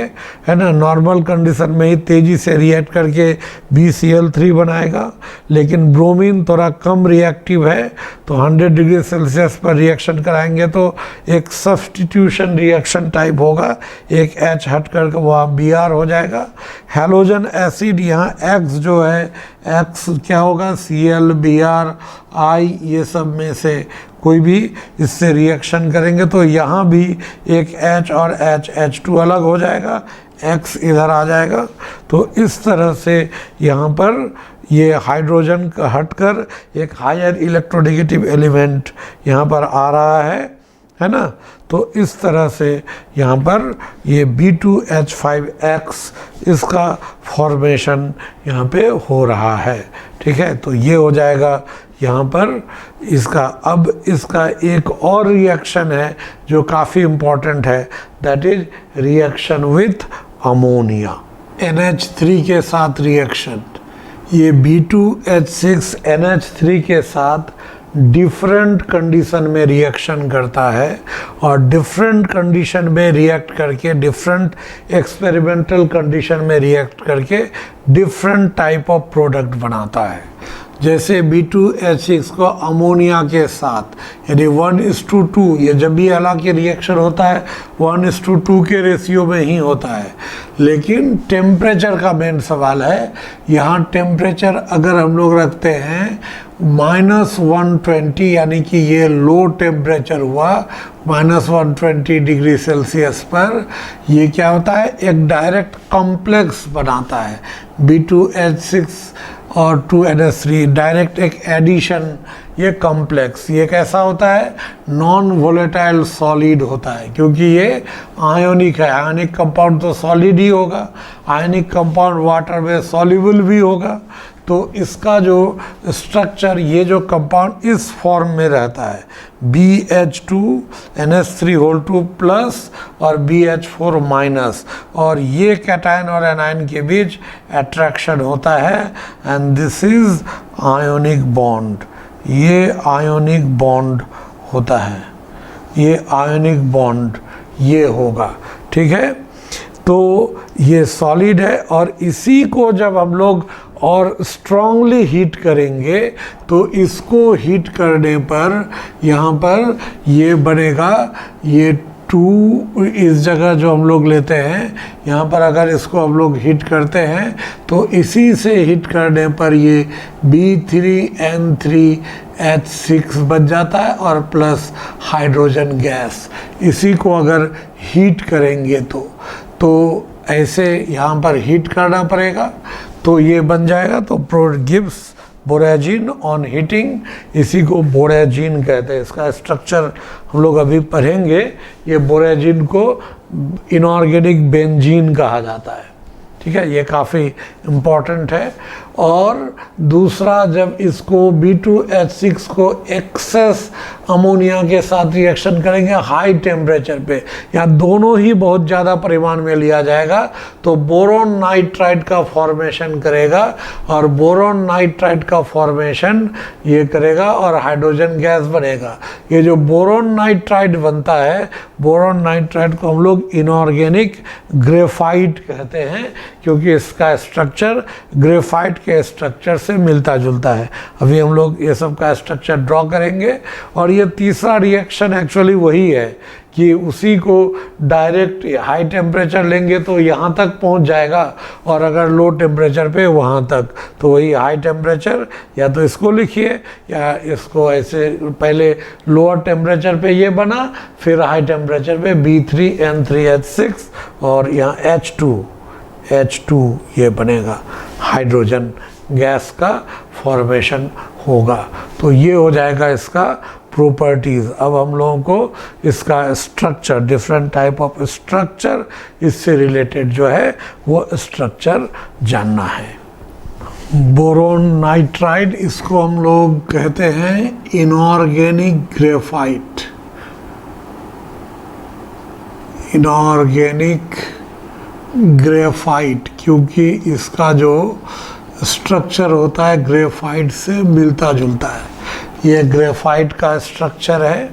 है ना, नॉर्मल कंडीशन में ही तेज़ी से रिएक्ट करके BCl3 बनाएगा। लेकिन ब्रोमीन थोड़ा कम रिएक्टिव है, तो 100 डिग्री सेल्सियस पर रिएक्शन कराएंगे तो एक सब्स्टिट्यूशन रिएक्शन टाइप होगा, एक H हट करके वहाँ Br हो जाएगा। हैलोजन एसिड, यहाँ X जो है, X क्या होगा, Cl Br I, ये सब में से कोई भी इससे रिएक्शन करेंगे तो यहाँ भी एक H और H2 अलग हो जाएगा, X इधर आ जाएगा। तो इस तरह से यहाँ पर ये हाइड्रोजन का हटकर एक हायर इलेक्ट्रोनेगेटिव एलिमेंट यहाँ पर आ रहा है ना। तो इस तरह से यहाँ पर ये B2H5X इसका फॉर्मेशन यहाँ पे हो रहा है, ठीक है। तो ये हो जाएगा यहाँ पर इसका। अब इसका एक और रिएक्शन है जो काफ़ी इम्पॉर्टेंट है, that is reaction with ammonia, NH3 के साथ रिएक्शन। ये B2H6 NH3 के साथ डिफरेंट कंडीशन में रिएक्शन करता है और डिफरेंट कंडीशन में रिएक्ट करके, डिफरेंट एक्सपेरिमेंटल कंडीशन में रिएक्ट करके डिफरेंट टाइप ऑफ प्रोडक्ट बनाता है। जैसे B2H6 को अमोनिया के साथ, यानी 1:2, ये जब भी हालांकि रिएक्शन होता है 1:2 के रेशियो में ही होता है। लेकिन टेम्परेचर का मेन सवाल है। यहाँ टेम्परेचर अगर हम लोग रखते हैं -120, यानी कि ये लो टेम्परेचर हुआ -120 डिग्री सेल्सियस पर, ये क्या होता है, एक डायरेक्ट कॉम्प्लेक्स बनाता है। B2H6 और 2NH3 डायरेक्ट एक एडिशन, ये कॉम्प्लेक्स, ये कैसा होता है, नॉन वोलेटाइल सॉलिड होता है, क्योंकि ये आयोनिक है। आयोनिक कंपाउंड तो सॉलिड ही होगा, आयोनिक कंपाउंड वाटर में सॉल्युबल भी होगा। तो इसका जो स्ट्रक्चर, ये जो कंपाउंड इस फॉर्म में रहता है, BH2NH3 प्लस और BH4 माइनस, और ये कैटायन और एनायन के बीच अट्रैक्शन होता है, and this is ionic bond. ये आयोनिक बॉन्ड होता है, ये आयोनिक बॉन्ड ये होगा, ठीक है। तो ये सॉलिड है और इसी को जब हम लोग और स्ट्रांगली हीट करेंगे तो इसको हीट करने पर यहाँ पर ये बनेगा, ये 2 इस जगह जो हम लोग लेते हैं, यहाँ पर अगर इसको हम लोग हीट करते हैं तो इसी से हीट करने पर ये B3N3 H6 बच जाता है और प्लस हाइड्रोजन गैस। इसी को अगर हीट करेंगे तो ऐसे यहाँ पर हीट करना पड़ेगा तो ये बन जाएगा। तो गिव्स बोरेजिन ऑन हीटिंग, इसी को बोरेजिन कहते हैं। इसका स्ट्रक्चर हम लोग अभी पढ़ेंगे। ये बोरेजिन को इनऑर्गेनिक बेंजीन कहा जाता है, ठीक है, ये काफ़ी इम्पॉर्टेंट है। और दूसरा, जब इसको B2H6 को एक्सेस अमोनिया के साथ रिएक्शन करेंगे हाई टेम्परेचर पे, या दोनों ही बहुत ज़्यादा परिमाण में लिया जाएगा, तो बोरोन नाइट्राइड का फॉर्मेशन करेगा। और बोरोन नाइट्राइड का फॉर्मेशन ये करेगा और हाइड्रोजन गैस बनेगा। ये जो बोरोन नाइट्राइड बनता है, बोरोन नाइट्राइड को हम लोग इनऑर्गेनिक ग्रेफाइट कहते हैं, क्योंकि इसका स्ट्रक्चर ग्रेफाइट के स्ट्रक्चर से मिलता जुलता है। अभी हम लोग ये सब का स्ट्रक्चर ड्रॉ करेंगे। और ये तीसरा रिएक्शन एक्चुअली वही है कि उसी को डायरेक्ट हाई टेम्परेचर लेंगे तो यहाँ तक पहुँच जाएगा, और अगर लो टेम्परेचर पे वहाँ तक, तो वही हाई टेम्परेचर, या तो इसको लिखिए या इसको ऐसे, पहले लोअर टेम्परेचर पे ये बना, फिर हाई टेम्परेचर पे B3N3H6 और यहाँ H2 ये बनेगा, हाइड्रोजन गैस का फॉर्मेशन होगा। तो ये हो जाएगा इसका प्रॉपर्टीज़। अब हम लोगों को इसका structure, different type of structure, इससे रिलेटेड जो है वो स्ट्रक्चर जानना है। बोरोन नाइट्राइड, इसको हम लोग कहते हैं इनऑर्गेनिक ग्रेफाइट। इनऑर्गेनिक ग्रेफाइट, क्योंकि इसका जो स्ट्रक्चर होता है ग्रेफाइट से मिलता जुलता है। ये ग्रेफाइट का स्ट्रक्चर है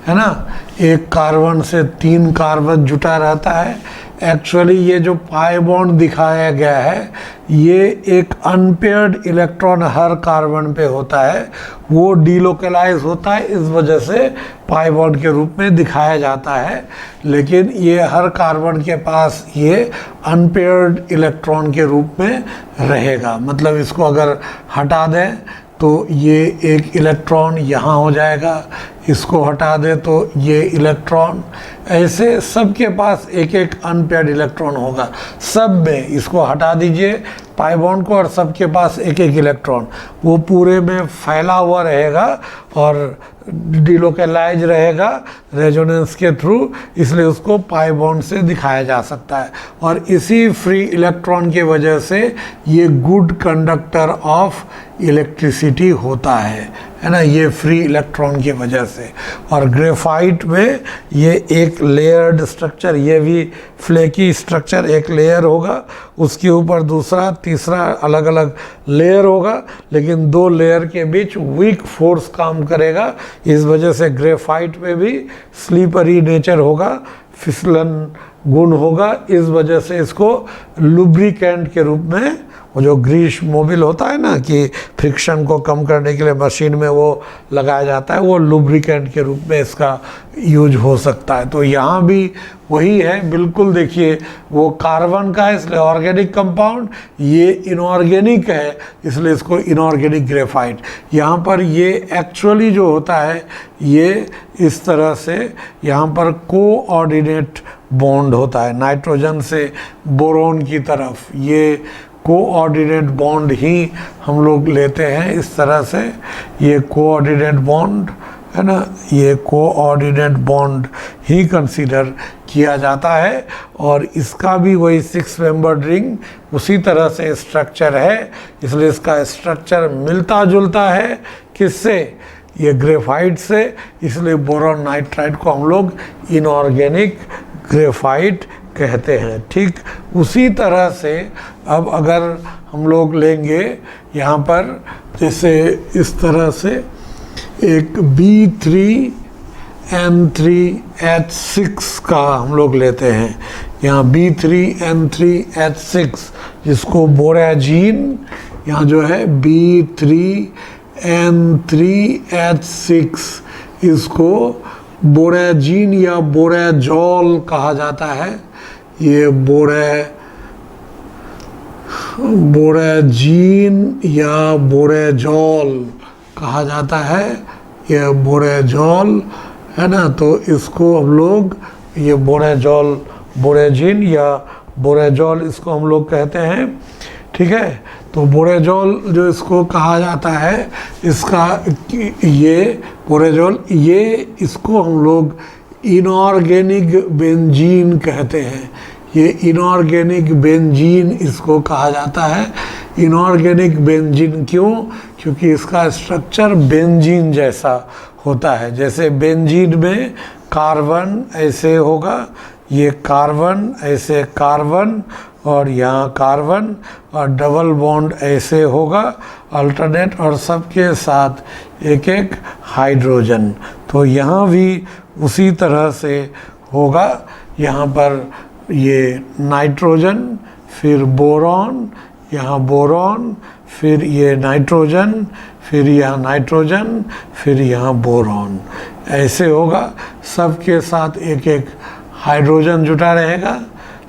ना। एक कार्बन से 3 कार्बन जुटा रहता है। एक्चुअली ये जो पाई बॉन्ड दिखाया गया है, ये एक अनपेयर्ड इलेक्ट्रॉन हर कार्बन पे होता है, वो डीलोकलाइज होता है, इस वजह से पाई बॉन्ड के रूप में दिखाया जाता है। लेकिन ये हर कार्बन के पास ये अनपेयर्ड इलेक्ट्रॉन के रूप में रहेगा। मतलब इसको अगर हटा दें तो ये एक इलेक्ट्रॉन यहाँ हो जाएगा, इसको हटा दे तो ये इलेक्ट्रॉन, ऐसे सबके पास एक एक अनपेयर्ड इलेक्ट्रॉन होगा। सब में इसको हटा दीजिए पाई बॉन्ड को, और सबके पास एक एक इलेक्ट्रॉन, वो पूरे में फैला हुआ रहेगा और डिलोकलाइज रहेगा रेजोनेंस के थ्रू, इसलिए उसको पाई बॉन्ड से दिखाया जा सकता है। और इसी फ्री इलेक्ट्रॉन के वजह से ये गुड कंडक्टर ऑफ इलेक्ट्रिसिटी होता है ना, ये फ्री इलेक्ट्रॉन की वजह से। और ग्रेफाइट में ये एक लेयर्ड स्ट्रक्चर, ये भी फ्लेकी स्ट्रक्चर, एक लेयर होगा, उसके ऊपर दूसरा तीसरा अलग अलग लेयर होगा, लेकिन 2 लेयर के बीच वीक फोर्स काम करेगा। इस वजह से ग्रेफाइट में भी स्लीपरी नेचर होगा, फिसलन गुण होगा। इस वजह से इसको लुब्रिकेंट के रूप में, वो जो ग्रीस मोबिल होता है ना कि फ्रिक्शन को कम करने के लिए मशीन में वो लगाया जाता है, वो लुब्रिकेंट के रूप में इसका यूज हो सकता है। तो यहाँ भी वही है बिल्कुल। देखिए वो कार्बन का है इसलिए ऑर्गेनिक कंपाउंड, ये इनऑर्गेनिक है इसलिए इसको इनऑर्गेनिक ग्रेफाइट। यहाँ पर ये एक्चुअली जो होता है ये इस तरह से यहाँ पर कोऑर्डिनेट बॉन्ड होता है नाइट्रोजन से बोरोन की तरफ, ये कोऑर्डिनेट बॉन्ड ही हम लोग लेते हैं इस तरह से। ये कोऑर्डिनेट बॉन्ड है ना, ये कोऑर्डिनेट बॉन्ड ही कंसीडर किया जाता है। और इसका भी वही 6 मेंबर्ड रिंग उसी तरह से स्ट्रक्चर है, इसलिए इसका स्ट्रक्चर मिलता जुलता है किससे, ये ग्रेफाइट से, इसलिए बोरोन नाइट्राइड को हम लोग इनऑर्गेनिक ग्रेफाइट कहते हैं। ठीक उसी तरह से अब अगर हम लोग लेंगे यहाँ पर, जैसे इस तरह से एक B3N3H6 का हम लोग लेते हैं, यहाँ B3N3H6 जिसको बोरेजिन, यहाँ जो है B3N3H6, इसको बोरेजिन या बोरेजॉल कहा जाता है। ये बोरेजिन या बोरेजॉल कहा जाता है ये बोरेजॉल, है ना। तो इसको हम लोग ये बोरेजॉल, बोरेजिन या बोरेजॉल इसको हम लोग कहते हैं, ठीक है। तो बोरेजॉल जो इसको कहा जाता है, इसका ये बोरेजॉल, ये इसको हम लोग इनऑर्गेनिक बेंजीन कहते हैं। ये इनऑर्गेनिक बेंजीन इसको कहा जाता है। इनऑर्गेनिक बेंजीन क्यों? क्योंकि इसका स्ट्रक्चर बेंजीन जैसा होता है। जैसे बेंजीन में कार्बन ऐसे होगा, ये कार्बन ऐसे कार्बन, और यहाँ कार्बन, और डबल बॉन्ड ऐसे होगा अल्टरनेट, और सबके साथ एक एक हाइड्रोजन। तो यहाँ भी उसी तरह से होगा। यहाँ पर ये नाइट्रोजन, फिर बोरॉन, यहाँ बोरॉन, फिर ये नाइट्रोजन, फिर यहाँ नाइट्रोजन, फिर यहाँ बोरॉन, ऐसे होगा। सबके साथ एक एक हाइड्रोजन जुटा रहेगा।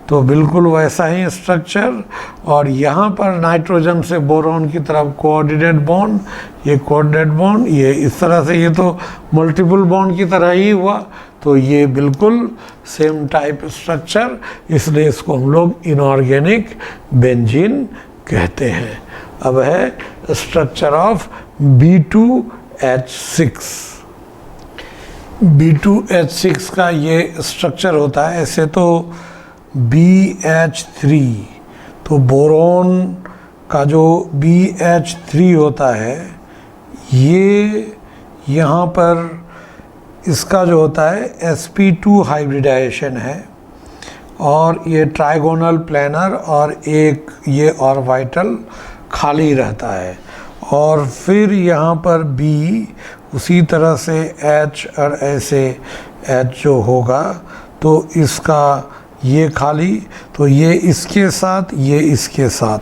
तो बिल्कुल वैसा ही स्ट्रक्चर। और यहाँ पर नाइट्रोजन से बोरॉन की तरफ कोऑर्डिनेट बॉन्ड, ये कोऑर्डिनेट बॉन्ड, ये इस तरह से, ये तो मल्टीपल बॉन्ड की तरह ही हुआ। तो ये बिल्कुल सेम टाइप स्ट्रक्चर, इसलिए इसको हम लोग इनऑर्गेनिक बेंजीन कहते हैं। अब है स्ट्रक्चर ऑफ B2H6। B2H6 का ये स्ट्रक्चर होता है। ऐसे तो BH3, तो बोरोन का जो BH3 होता है, ये यहाँ पर इसका जो होता है sp2 हाइब्रिडाइजेशन है, और ये ट्राइगोनल प्लेनर, और एक ये ऑर्बिटल खाली रहता है। और फिर यहाँ पर B उसी तरह से H, और ऐसे H जो होगा तो इसका ये खाली, तो ये इसके साथ, ये इसके साथ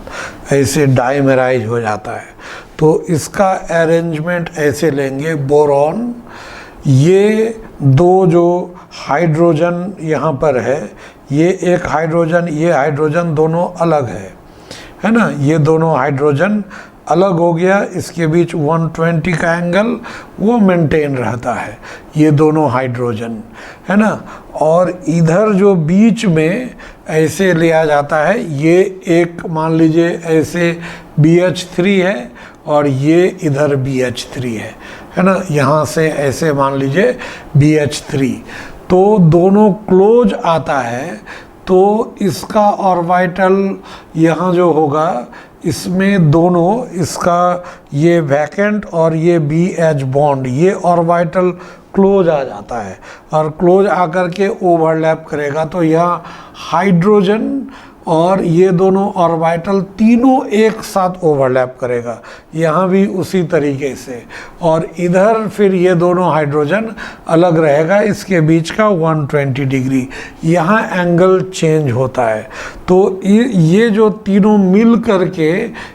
ऐसे डाइमेराइज हो जाता है। तो इसका अरेंजमेंट ऐसे लेंगे, बोरॉन, ये दो जो हाइड्रोजन यहाँ पर है, ये एक हाइड्रोजन, ये हाइड्रोजन दोनों अलग है ना। ये दोनों हाइड्रोजन अलग हो गया, इसके बीच 120 का एंगल वो मेंटेन रहता है, ये दोनों हाइड्रोजन, है ना। और इधर जो बीच में ऐसे लिया जाता है, ये एक मान लीजिए ऐसे BH3 है, और ये इधर BH3 है ना। यहाँ से ऐसे मान लीजिए BH3, तो दोनों क्लोज आता है। तो इसका ऑर्बिटल यहाँ जो होगा, इसमें दोनों, इसका ये वैकेंट और ये BH बॉन्ड, ये ऑर्बिटल क्लोज आ जाता है, और क्लोज आकर के ओवरलैप करेगा। तो यहाँ हाइड्रोजन और ये दोनों ऑर्बिटल तीनों एक साथ ओवरलैप करेगा, यहाँ भी उसी तरीके से। और इधर फिर ये दोनों हाइड्रोजन अलग रहेगा, इसके बीच का 120 डिग्री, यहाँ एंगल चेंज होता है। तो ये जो तीनों मिल करके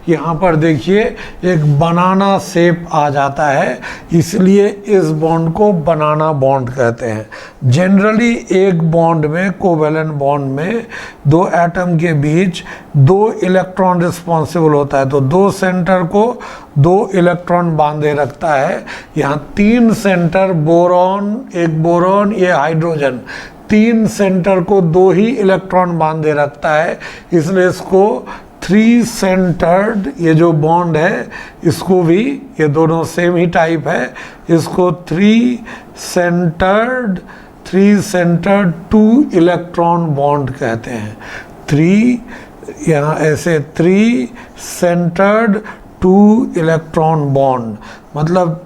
यहाँ पर देखिए एक बनाना शेप आ जाता है, इसलिए इस बॉन्ड को बनाना बॉन्ड कहते हैं। जनरली एक बॉन्ड में, कोवेलेंट बॉन्ड में, दो एटम के बीच दो इलेक्ट्रॉन रिस्पॉन्सिबल होता है। तो दो सेंटर को दो इलेक्ट्रॉन बांधे रखता है। यहाँ तीन सेंटर, बोरॉन, एक बोरॉन, ये हाइड्रोजन, तीन सेंटर को दो ही इलेक्ट्रॉन बांधे रखता है, इसलिए इसको थ्री सेंटर्ड, ये जो बॉन्ड है इसको भी, ये दोनों सेम ही टाइप है, इसको three centred two electron bond कहते हैं। थ्री, यहाँ ऐसे three centred two electron bond, मतलब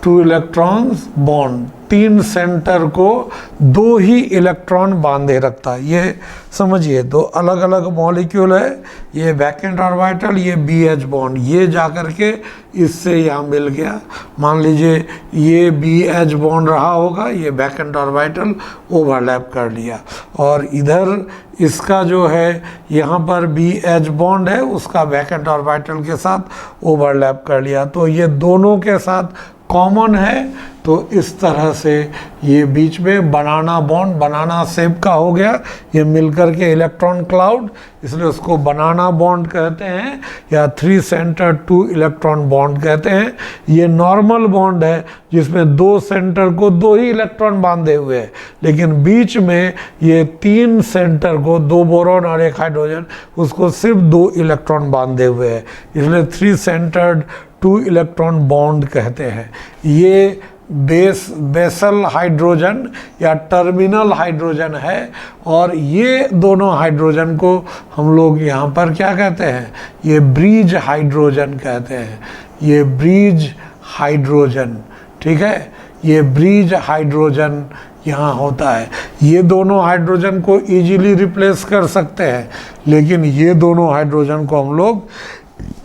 टू इलेक्ट्रॉन्स बॉन्ड, तीन सेंटर को दो ही इलेक्ट्रॉन बांधे रखता है। ये समझिए दो अलग अलग मॉलिक्यूल है, ये वैकेंट ऑर्बिटल, ये BH बॉन्ड, ये जाकर के इससे यहाँ मिल गया। मान लीजिए ये BH बॉन्ड रहा होगा, ये वैकेंट ऑर्बिटल ओवरलैप कर लिया, और इधर इसका जो है यहाँ पर BH बॉन्ड है, उसका वैकेंट ऑर्बिटल के साथ ओवरलैप कर लिया। तो ये दोनों के साथ कॉमन है। तो इस तरह से ये बीच में बनाना बॉन्ड, बनाना शेप का हो गया, ये मिलकर के इलेक्ट्रॉन क्लाउड, इसलिए उसको बनाना बॉन्ड कहते हैं या 3 सेंटर 2 इलेक्ट्रॉन बॉन्ड कहते हैं। ये नॉर्मल बॉन्ड है जिसमें 2 सेंटर को 2 ही इलेक्ट्रॉन बांधे हुए हैं, लेकिन बीच में ये 3 सेंटर को 2 बोरॉन और 1 हाइड्रोजन, उसको सिर्फ 2 इलेक्ट्रॉन बांधे हुए हैं, इसलिए 3 सेंटर्ड 2 इलेक्ट्रॉन बॉन्ड कहते हैं। ये बेसल हाइड्रोजन या टर्मिनल हाइड्रोजन है, और ये दोनों हाइड्रोजन को हम लोग यहाँ पर क्या कहते हैं, ये ब्रिज हाइड्रोजन कहते हैं। ये ब्रिज हाइड्रोजन, ठीक है, ये ब्रिज हाइड्रोजन यहाँ होता है। ये दोनों हाइड्रोजन को इजीली रिप्लेस कर सकते हैं, लेकिन ये दोनों हाइड्रोजन को हम लोग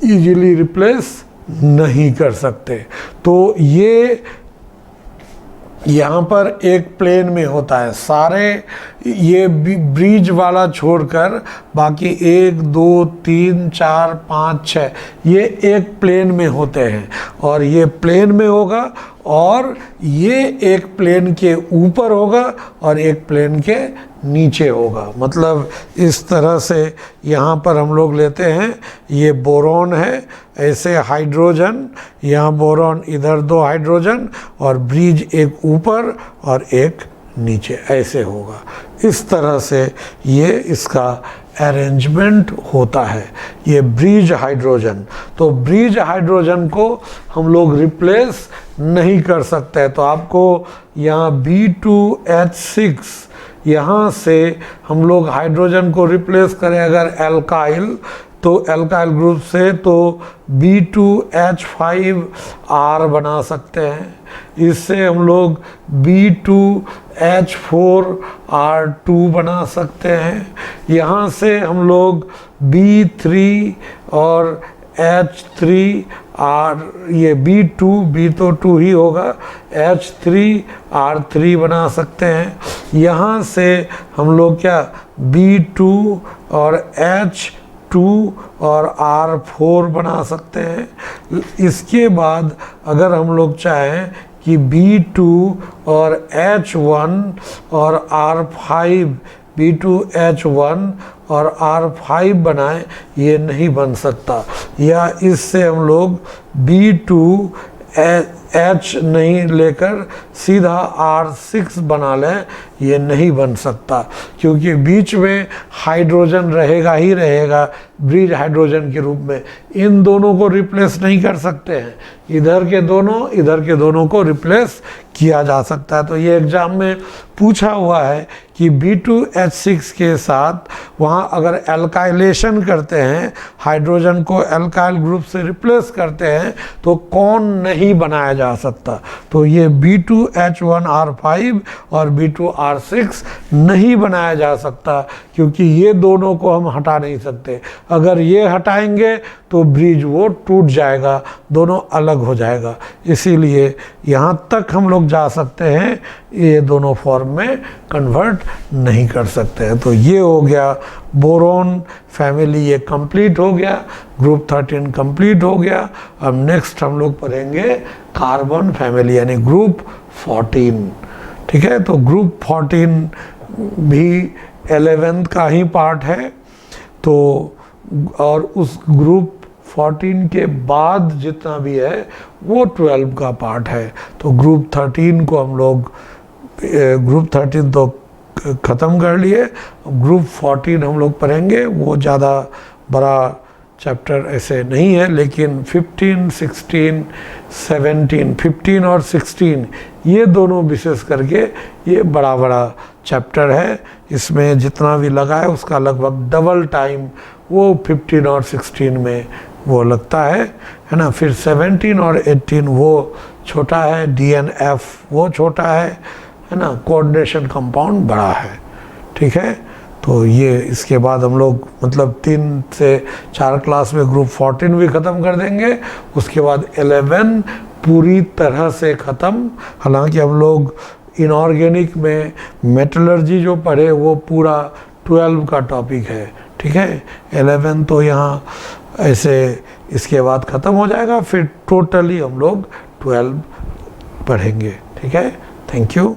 इजीली रिप्लेस नहीं कर सकते। तो ये यहाँ पर एक प्लेन में होता है, सारे ये ब्रिज वाला छोड़कर बाकी 1 2 3 4 5 6 ये एक प्लेन में होते हैं, और ये प्लेन में होगा, और ये एक प्लेन के ऊपर होगा और एक प्लेन के नीचे होगा। मतलब इस तरह से यहाँ पर हम लोग लेते हैं, ये बोरॉन है, ऐसे हाइड्रोजन, यहाँ बोरॉन, इधर 2 हाइड्रोजन, और ब्रिज एक ऊपर और एक नीचे, ऐसे होगा। इस तरह से ये इसका अरेंजमेंट होता है, ये ब्रिज हाइड्रोजन। तो ब्रिज हाइड्रोजन को हम लोग रिप्लेस नहीं कर सकते। तो आपको यहाँ B2H6, यहाँ से हम लोग हाइड्रोजन को रिप्लेस करें अगर एल्काइल, तो एल्काइल ग्रुप से तो B2H5R बना सकते हैं। इससे हम लोग B2H4R2 बना सकते हैं। यहाँ से हम लोग B3 और H3R, ये B तो 2 ही होगा, H3R3 बना सकते हैं। यहाँ से हम लोग क्या B2 और H2 और R4 बना सकते हैं। इसके बाद अगर हम लोग चाहें कि B2 और H1 और R5, B2H1 और R5 बनाएं, ये नहीं बन सकता। या इससे हम लोग B2H नहीं लेकर सीधा R6 बना लें, ये नहीं बन सकता, क्योंकि बीच में हाइड्रोजन रहेगा ही रहेगा ब्रिज हाइड्रोजन के रूप में। इन दोनों को रिप्लेस नहीं कर सकते हैं, इधर के दोनों को रिप्लेस किया जा सकता है। तो ये एग्जाम में पूछा हुआ है कि B2H6 के साथ वहाँ अगर एल्काइलेशन करते हैं, हाइड्रोजन को एल्काइल ग्रुप से रिप्लेस करते हैं, तो कौन नहीं बनाया जा सकता। तो ये B2H1R5 और B2R6 नहीं बनाया जा सकता, क्योंकि ये दोनों को हम हटा नहीं सकते। अगर ये हटाएंगे तो ब्रिज वो टूट जाएगा, दोनों अलग हो जाएगा। इसीलिए यहाँ तक हम लोग जा सकते हैं, ये दोनों फॉर्म में कन्वर्ट नहीं कर सकते हैं। तो ये हो गया बोरोन फैमिली, ये कंप्लीट हो गया, ग्रुप 13 कंप्लीट हो गया। अब नेक्स्ट हम लोग पढ़ेंगे कार्बन फैमिली यानी ग्रुप 14, ठीक है। तो ग्रुप 14 भी 11th का ही पार्ट है। तो और उस ग्रुप 14 के बाद जितना भी है वो 12 का पार्ट है। तो ग्रुप 13 को हम लोग, ग्रुप 13 तो ख़त्म कर लिए, ग्रुप 14 हम लोग पढ़ेंगे। वो ज़्यादा बड़ा चैप्टर ऐसे नहीं है, लेकिन 15, 16, 17, 15 और 16 ये दोनों विशेष करके ये बड़ा चैप्टर है। इसमें जितना भी लगा है उसका लगभग डबल टाइम वो 15 और 16 में वो लगता है ना। फिर 17 और 18 वो छोटा है, DNF वो छोटा है ना। कोऑर्डिनेशन कंपाउंड बड़ा है, ठीक है। तो ये इसके बाद हम लोग मतलब 3 से 4 क्लास में ग्रुप 14 भी ख़त्म कर देंगे। उसके बाद 11 पूरी तरह से ख़त्म। हालांकि हम लोग इनऑर्गेनिक में मेटलर्जी जो पढ़े वो पूरा 12 का टॉपिक है, ठीक है। 11 तो यहाँ ऐसे इसके बाद ख़त्म हो जाएगा, फिर टोटली हम लोग 12 पढ़ेंगे। ठीक है, थैंक यू।